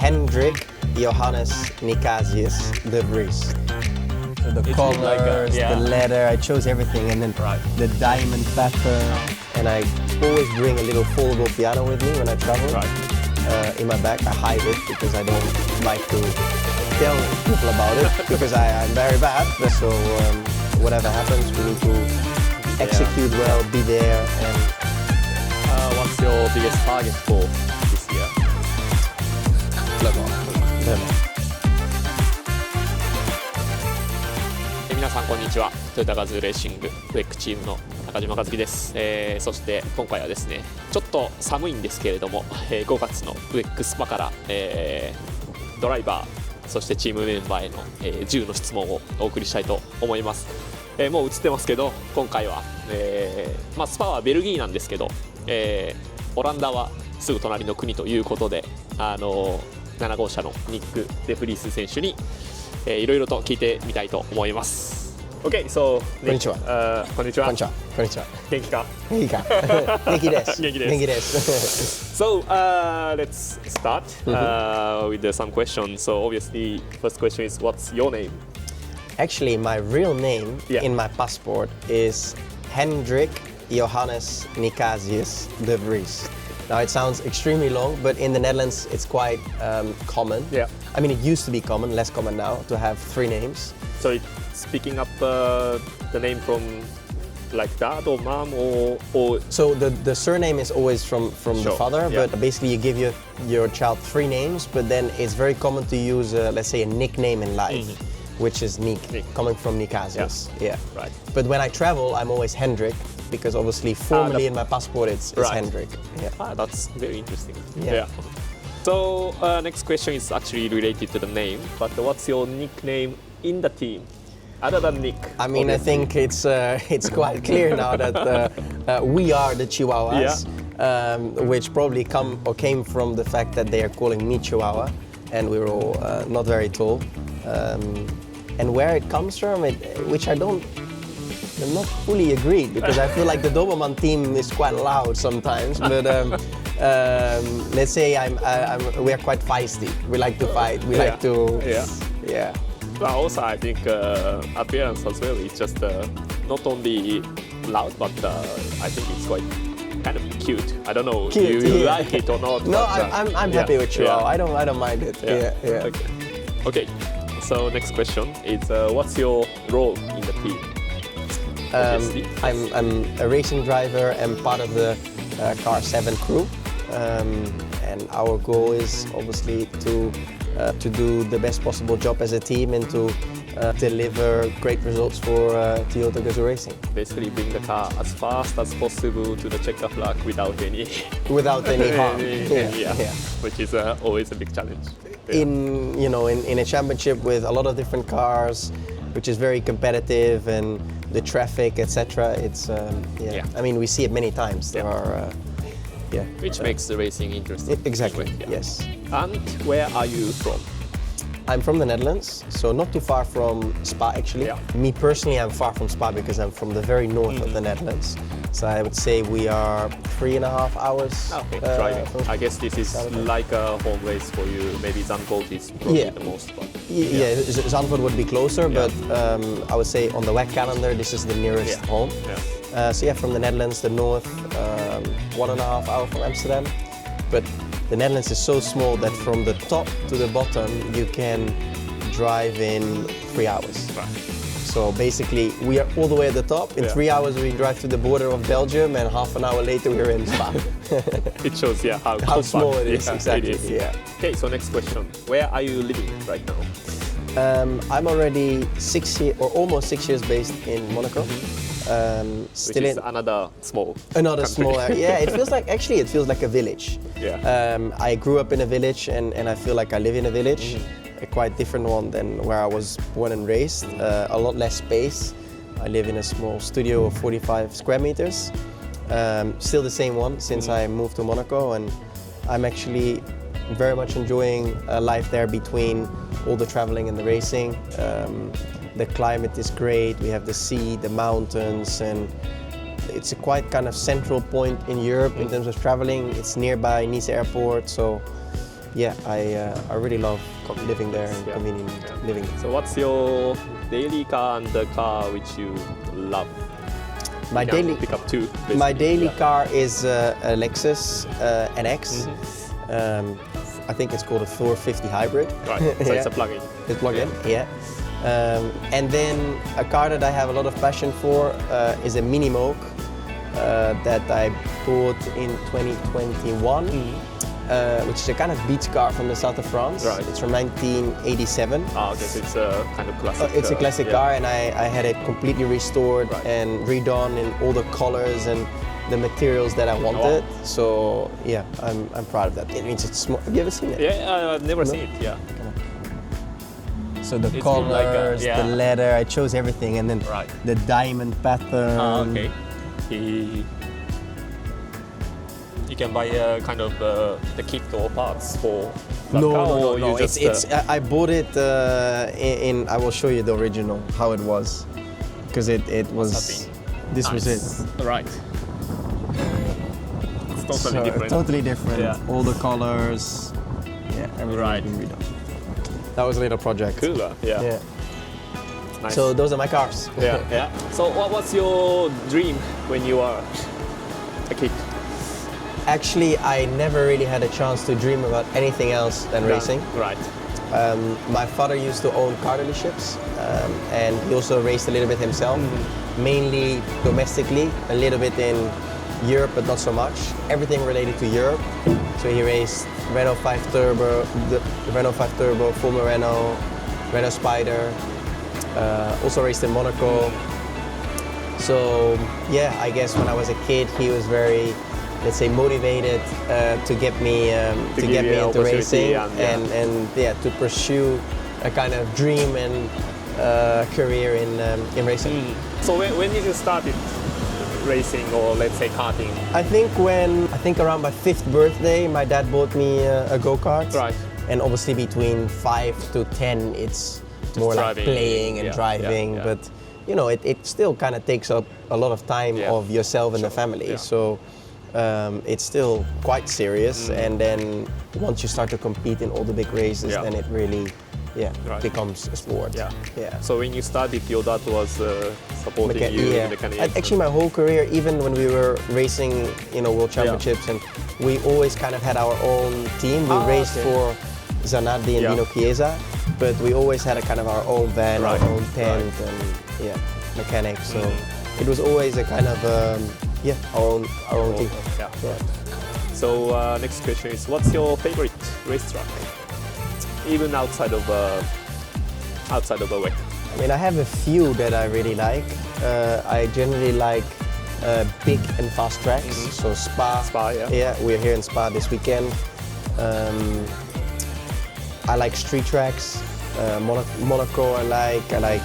Hendrik Johannes Nicasius de Vries. So the colors, the leather, I chose everything, and then the diamond pattern. And I always bring a little foldable piano with me when I travel. In my bag, I hide it because I don't like to tell people about it because I'm very bad. So whatever happens, we need to execute well, be there. And what's your biggest target for this year? Le Mans. 皆さんこんにちは。トヨタガズーレーシングWECチームの中島和樹です。そして今回はですね、ちょっと寒いんですけれども、5月のWECスパから、ドライバーそしてチームメンバーへの、10の質問をお送りしたいと思います。もう映ってますけど、今回は、スパはベルギーなんですけど、オランダはすぐ隣の国ということで、7号車のニック・デフリース選手にいろいろと聞いてみたいと思います。Okay, so こんにちは。こんにちは。こんにちは。こんにちは。元気か？元気か？元気です。元気です。元気です。So let's start with some questions. So obviously, first question is, what's your name? Actually, my real name in my passport is Hendrik Johannes Nicasius de Vries. Now it sounds extremely long, but in the Netherlands it's quite common. Yeah. I mean, it used to be common, less common now, to have 3 names. So it's picking up the name from like dad or mom or So the surname is always from the father, but basically you give your child 3 names, but then it's very common to use, let's say, a nickname in life, which is Nyck, coming from Nicasius. Yeah. Right. But when I travel, I'm always Hendrik, because obviously formally in my passport it's Hendrik. Yeah. That's very interesting. Yeah. So next question is actually related to the name, but what's your nickname in the team? Other than Nyck. I mean, obviously. I think it's quite clear now that we are the Chihuahuas, which probably came from the fact that they are calling me Chihuahua, and we're all not very tall. And where it comes from, which I'm not fully agreed, because I feel like the Doberman team is quite loud sometimes. But let's say we are quite feisty. We like to fight. We like to. Yeah. But also, I think appearance as well. It's just not only loud, but I think it's quite kind of cute. I don't know if you like it or not. No, I'm happy with Chihuahua. I don't mind it. Yeah. Okay. So next question is, what's your role in the team? I'm a racing driver and part of the Car 7 crew, and our goal is obviously to do the best possible job as a team and to deliver great results for Toyota GAZOO Racing. Basically, bring the car as fast as possible to the checker flag without any harm. Which is always a big challenge. In a championship with a lot of different cars, which is very competitive, and the traffic, etc. It's I mean, we see it many times. There are which makes the racing interesting. Exactly. Yes. And where are you from? I'm from the Netherlands, so not too far from Spa actually. Me personally, I'm far from Spa because I'm from the very north of the Netherlands. So I would say we are 3.5 hours. Driving. I guess this is like a home race for you. Maybe Zandvoort is probably the most. But Zandvoort would be closer, but I would say on the WEC calendar, this is the nearest home. From the Netherlands, the north, 1.5 hours from Amsterdam. But the Netherlands is so small that from the top to the bottom, you can drive in 3 hours. So basically, we are all the way at the top. In 3 hours, we drive to the border of Belgium, and half an hour later, we're in Spa. It shows, how small it is. Exactly. It is. Okay, so next question: where are you living right now? I'm already 6 years, or almost 6 years, based in Monaco. Still in another small area. It feels like a village. I grew up in a village, and I feel like I live in a village. A quite different one than where I was born and raised. A lot less space. I live in a small studio of 45 square meters. Still the same one since I moved to Monaco, and I'm actually very much enjoying life there between all the traveling and the racing. The climate is great. We have the sea, the mountains, and it's a quite kind of central point in Europe in terms of traveling. It's nearby Nice airport, so yeah, I really love living there and convenient living. So what's your daily car and the car which you love? My daily pick up two. My daily car is a Lexus NX. I think it's called a 450 hybrid. Right, so it's a plug-in. It's plug-in, yeah. And then a car that I have a lot of passion for is a Mini Moke that I bought in 2021, which is a kind of beach car from the south of France. Right. It's from 1987. Ah, okay, so it's a kind of classic. It's a classic car, and I had it completely restored and redone in all the colors and the materials that I wanted. So yeah, I'm proud of that. It means it's small. Have you ever seen it? Yeah, I've never seen it. Yeah. So the colors, the leather, I chose everything, and then the diamond pattern. Ah, okay. You can buy a kind of the kit or parts for that car, or no. I bought it in. I will show you the original how it was, because it was. This was it. Right. It's totally different. Totally different. Yeah. All the colors. Yeah, everything has been redone. That was a little project. Cooler. Yeah. Nice. So those are my cars. Yeah. So what was your dream when you were a kid? Actually, I never really had a chance to dream about anything else than racing. Right. My father used to own car dealerships, and he also raced a little bit himself, mainly domestically, a little bit in Europe, but not so much. Everything related to Europe. So he raced Renault 5 Turbo, the Renault 5 Turbo, Formula Renault Spider. Also raced in Monaco. So yeah, I guess when I was a kid, he was very, let's say, motivated to get me into racing and to pursue a kind of dream and career in racing. So when did you start racing, or let's say karting? I think around my 5th birthday, my dad bought me a go-kart. Right. And obviously between 5 to 10, it's more like playing and driving, but you know, it still kind of takes up a lot of time of yourself and the family. So it's still quite serious, and then once you start to compete in all the big races, then it really becomes a sport. So when you started, your dad was supporting you in mechanics? Actually, my whole career, even when we were racing, world championships, and we always kind of had our own team. We raced for Zanardi and Dino Chiesa, but we always had a kind of our own van, our own tent, and mechanics. So it was always a kind of our own team. So next question is, what's your favorite racetrack, even outside of WEC? I mean, I have a few that I really like. I generally like big and fast tracks. So Spa. We're here in Spa this weekend. I like street tracks. Monaco I like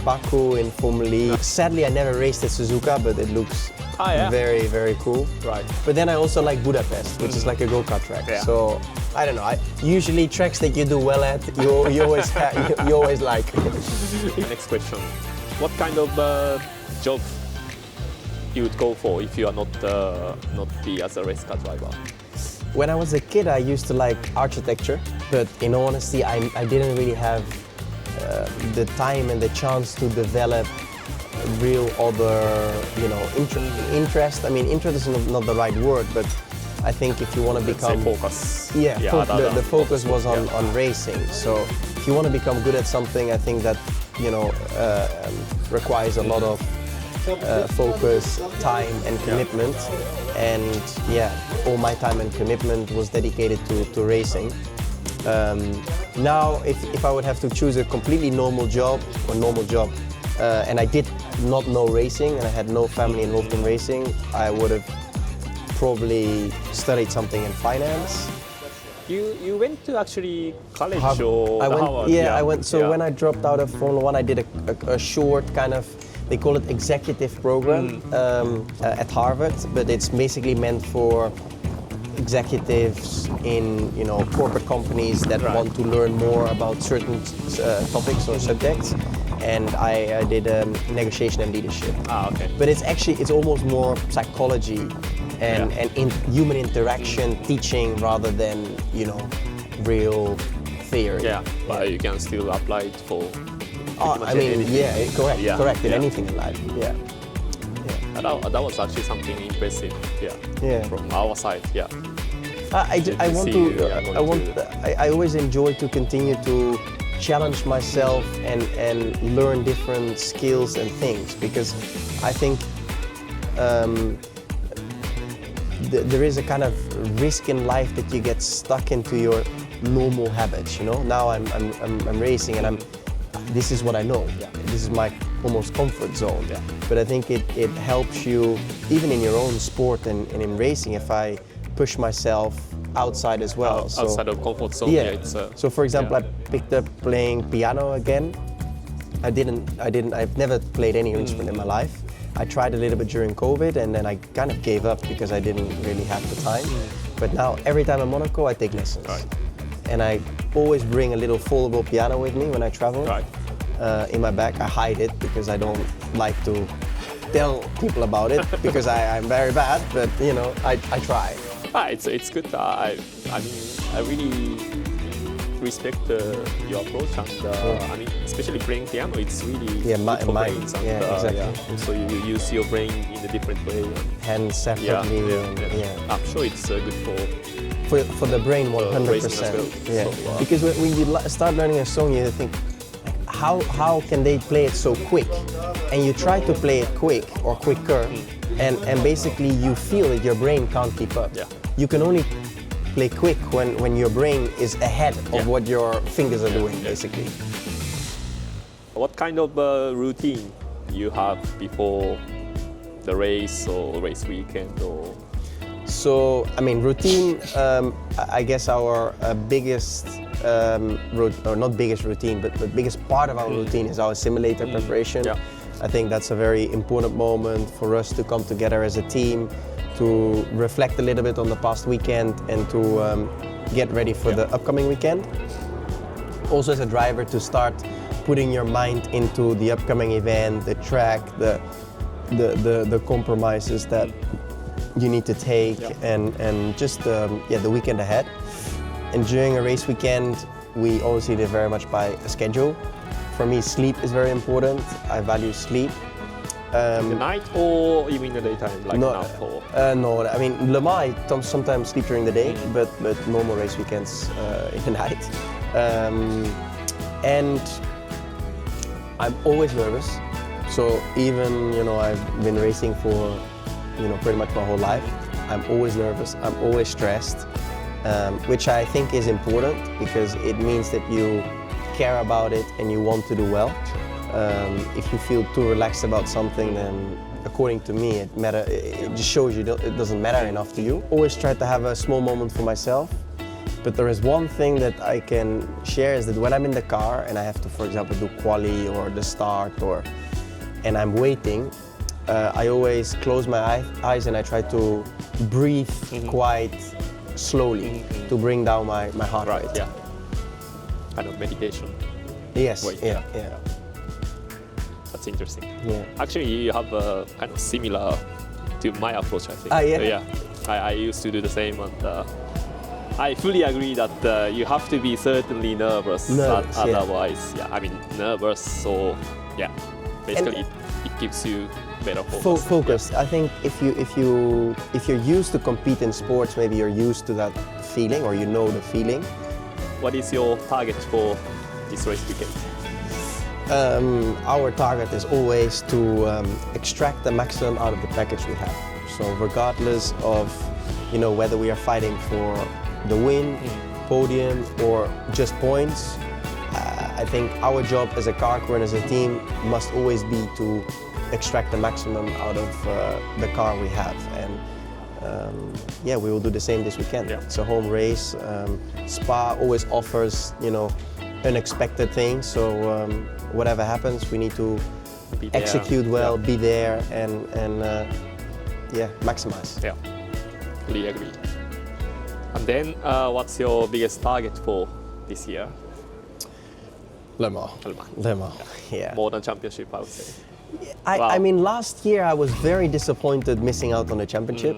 Baku in Formula E. Sadly, I never raced at Suzuka, but it looks very, very cool. Right. But then I also like Budapest, which is like a go-kart track. So I don't know. Usually tracks that you do well at, you always like. Next question: what kind of job you would go for if you are not be as a race car driver? When I was a kid, I used to like architecture, but in all honesty, I didn't really have the time and the chance to develop real other, interest. I mean, interest is not the right word, but I think if you want to become focus. The focus was on racing. So if you want to become good at something, I think that requires a lot of focus, time, and commitment. And all my time and commitment was dedicated to racing. Now, if I would have to choose a completely normal job, and I did not know racing and I had no family involved in racing, I would have probably studied something in finance. You went to actually college or Harvard? I went. So when I dropped out of Formula One, I did a short kind of, they call it executive program at Harvard, but it's basically meant for executives in corporate companies that want to learn more about certain topics or subjects. And I did negotiation and leadership. But it's almost more psychology and human interaction, teaching, rather than real theory. Yeah, but you can still apply it for. Correct. In anything in life. Yeah. That was actually something impressive. Yeah. From our side. Yeah. I always enjoy to continue to challenge myself and learn different skills and things, because I think there is a kind of risk in life that you get stuck into your normal habits. Now I'm racing and this is what I know. Yeah. This is my almost comfort zone. Yeah. But I think it helps you even in your own sport and in racing if I push myself outside as well. Outside of comfort zone. Yeah. So for example, I picked up playing piano again. I've never played any instrument in my life. I tried a little bit during COVID and then I kind of gave up because I didn't really have the time. But now every time in Monaco I take lessons. Right. And I always bring a little foldable piano with me when I travel. Right. In my bag. I hide it because I don't like to tell people about it because I'm very bad, but I try. It's good. I really respect your approach, and especially playing piano, it's really good for brains. And, exactly. So you use your brain in a different way. Hands separately. I'm sure it's good for the brain 100%. Well. So, because when you start learning a song, you think, how can they play it so quick? And you try to play it quick or quicker, and basically you feel that your brain can't keep up. Yeah. You can only play quick when your brain is ahead of what your fingers are doing, basically. What kind of routine you have before the race or race weekend? So, routine, I guess our biggest, or not biggest routine, but the biggest part of our routine is our simulator preparation. Yeah. I think that's a very important moment for us to come together as a team, to reflect a little bit on the past weekend and to get ready for the upcoming weekend. Also as a driver, to start putting your mind into the upcoming event, the track, the compromises that you need to take, and just the weekend ahead. And during a race weekend, we obviously live very much by a schedule. For me, sleep is very important. I value sleep. In the night or even in the daytime, like nap or? No, Le Mans, I sometimes sleep during the day, but normal race weekends in the night. And I'm always nervous. So even, I've been racing for, pretty much my whole life. I'm always nervous, I'm always stressed, which I think is important because it means that you care about it and you want to do well. If you feel too relaxed about something, then according to me, it just shows you it doesn't matter enough to you. Always try to have a small moment for myself. But there is one thing that I can share is that when I'm in the car and I have to, for example, do quali or the start and I'm waiting, I always close my eyes and I try to breathe quite slowly to bring down my heart rate. Yeah. Kind of meditation. Yes. Wait, yeah. That's interesting. Yeah. Actually, you have a kind of similar to my approach, I think. Yeah. I used to do the same, and I fully agree that you have to be certainly nervous. Otherwise, nervous. So basically, it gives you better focus. Focus. I think if you're used to compete in sports, maybe you're used to that feeling or you know the feeling. What is your target for this race weekend? Our target is always to extract the maximum out of the package we have. So regardless of whether we are fighting for the win, podium, or just points, I think our job as a car crew and as a team must always be to extract the maximum out of the car we have. And we will do the same this weekend. Yeah. It's a home race. Spa always offers, unexpected things. So whatever happens, we need to execute well, be there, and maximize. Yeah, fully agree. And then, what's your biggest target for this year? Le Mans. Yeah. More than championship, I would say. I mean, last year I was very disappointed missing out on the championship.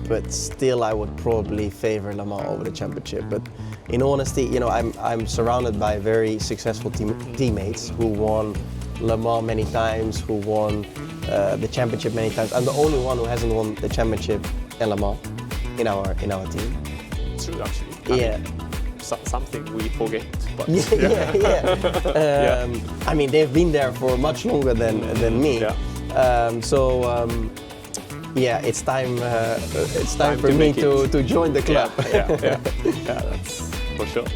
but still I would probably favor Le Mans over the championship. But in honesty, you know, I'm surrounded by very successful teammates who won Le Mans many times, who won the championship many times. I'm the only one who hasn't won the championship and Le Mans in our team. True, actually. Yeah. Something we forget. But yeah. I mean, they've been there for much longer than me. Yeah. Yeah, it's time for me to join the club. Yeah, that's for sure.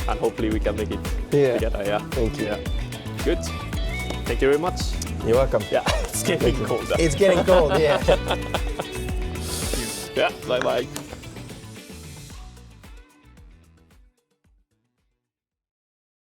And hopefully we can make it together. Yeah. Thank you. Yeah. Good. Thank you very much. You're welcome. Yeah, it's getting cold. It's getting cold. Yeah. Yeah. Bye bye.